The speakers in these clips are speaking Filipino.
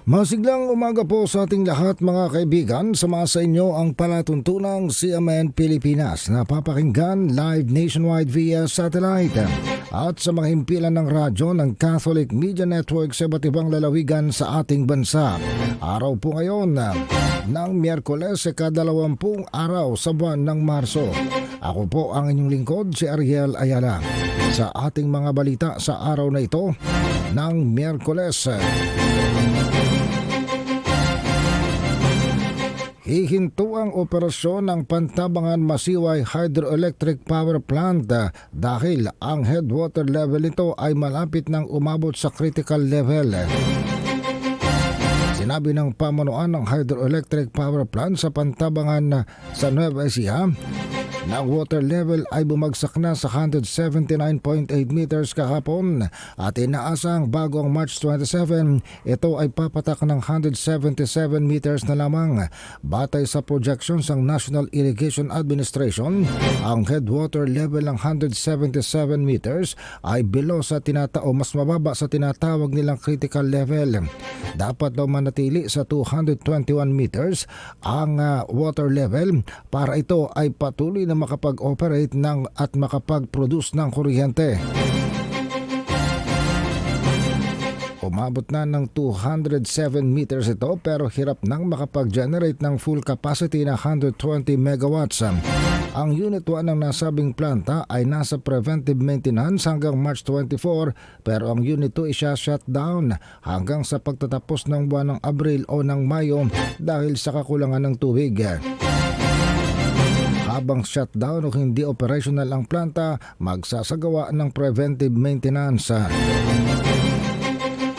Masiglang umaga po sa ating lahat mga kaibigan. Sama sa inyo ang palatuntunang CMN Pilipinas na papakinggan live nationwide via satellite at sa mga himpilan ng radyo ng Catholic Media Network sa iba't ibang lalawigan sa ating bansa. Araw po ngayon ng Miyerkules, ika-20 araw sa buwan ng Marso. Ako po ang inyong lingkod, si Ariel Ayala. Sa ating mga balita sa araw na ito ng Miyerkules, hihinto ang operasyon ng Pantabangan Masiway Hydroelectric Power Plant dahil ang headwater level nito ay malapit nang umabot sa critical level. Sinabi ng pamunuan ng Hydroelectric Power Plant sa Pantabangan sa Nueva Ecija na ang water level ay bumagsak na sa 179.8 meters kahapon at inaasang bago ang March 27, ito ay papatak ng 177 meters na lamang. Batay sa projections ng National Irrigation Administration, ang headwater level ng 177 meters ay below sa mas mababa sa tinatawag nilang critical level. Dapat daw manatili sa 221 meters ang water level para ito ay patuloy na makapag-operate at makapag-produce ng kuryente. Umabot na ng 207 meters ito pero hirap nang makapag-generate ng full capacity na 120 megawatts. Ang Unit 1 ng nasabing planta ay nasa preventive maintenance hanggang March 24 pero ang Unit 2 ay shutdown hanggang sa pagtatapos ng buwan ng Abril o ng Mayo dahil sa kakulangan ng tubig. Habang shutdown o hindi operational ang planta, magsasagawa ng preventive maintenance.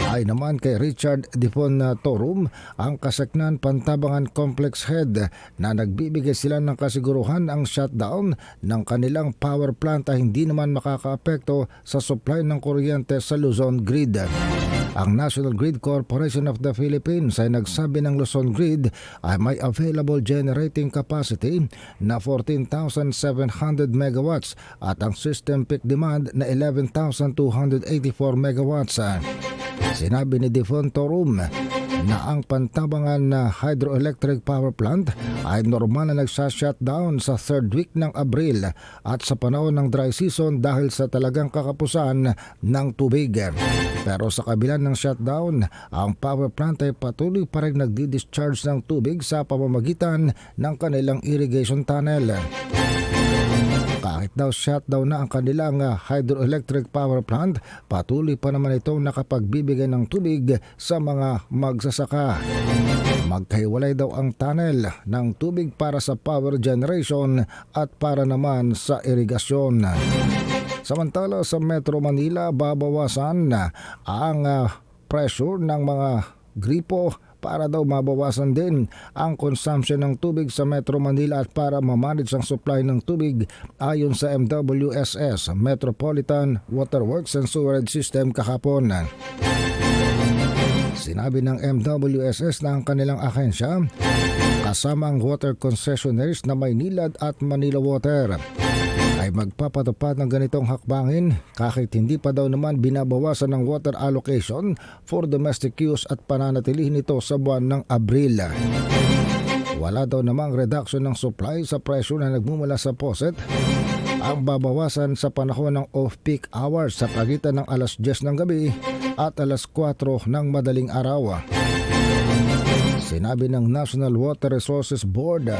Ay naman kay Richard Difon Torum, ang Kaseknan Pantabangan Complex Head, na nagbibigay sila ng kasiguruhan ang shutdown ng kanilang power plant ay hindi naman makakaapekto sa supply ng kuryente sa Luzon Grid. Ang National Grid Corporation of the Philippines ay nagsabi ng Luzon Grid ay may available generating capacity na 14,700 megawatts at ang system peak demand na 11,284 megawatts. Sinabi ni Difon Torum na ang Pantabangan na Hydroelectric Power Plant ay normal na nagsa-shutdown sa third week ng Abril at sa panahon ng dry season dahil sa talagang kakapusan ng tubig. Pero sa kabila ng shutdown, ang power plant ay patuloy pa rin nagdi-discharge ng tubig sa pamamagitan ng kanilang irrigation tunnel. Kahit daw shutdown na ang kanilang hydroelectric power plant, patuloy pa naman itong nakapagbibigay ng tubig sa mga magsasaka. Magkahiwalay daw ang tunnel ng tubig para sa power generation at para naman sa irigasyon. Samantala sa Metro Manila, babawasan ang pressure ng mga gripo para daw mabawasan din ang consumption ng tubig sa Metro Manila at para mamanage ang supply ng tubig ayon sa MWSS, Metropolitan Water Works and Sewerage System kahapon. Sinabi ng MWSS na ang kanilang ahensya kasama ang water concessionaires na Maynilad at Manila Water ay magpapatupad ng ganitong hakbangin kahit hindi pa daw naman binabawasan ng water allocation for domestic use at pananatilihin ito sa buwan ng Abril. Wala daw namang reduction ng supply sa presyo na nagmumula sa faucet. Ang babawasan sa panahon ng off-peak hours sa pagitan ng alas 10 ng gabi at alas 4 ng madaling araw. Sinabi ng National Water Resources Board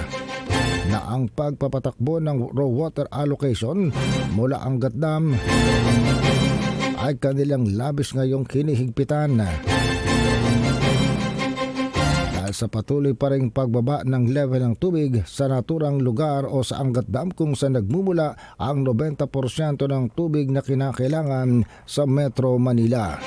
na ang pagpapatakbo ng raw water allocation mula Angat Dam ay kanilang labis ngayong kinihigpitan. Dahil sa patuloy pa ring pagbaba ng level ng tubig sa naturang lugar o sa Angat Dam kung saan nagmumula ang 90% ng tubig na kinakailangan sa Metro Manila.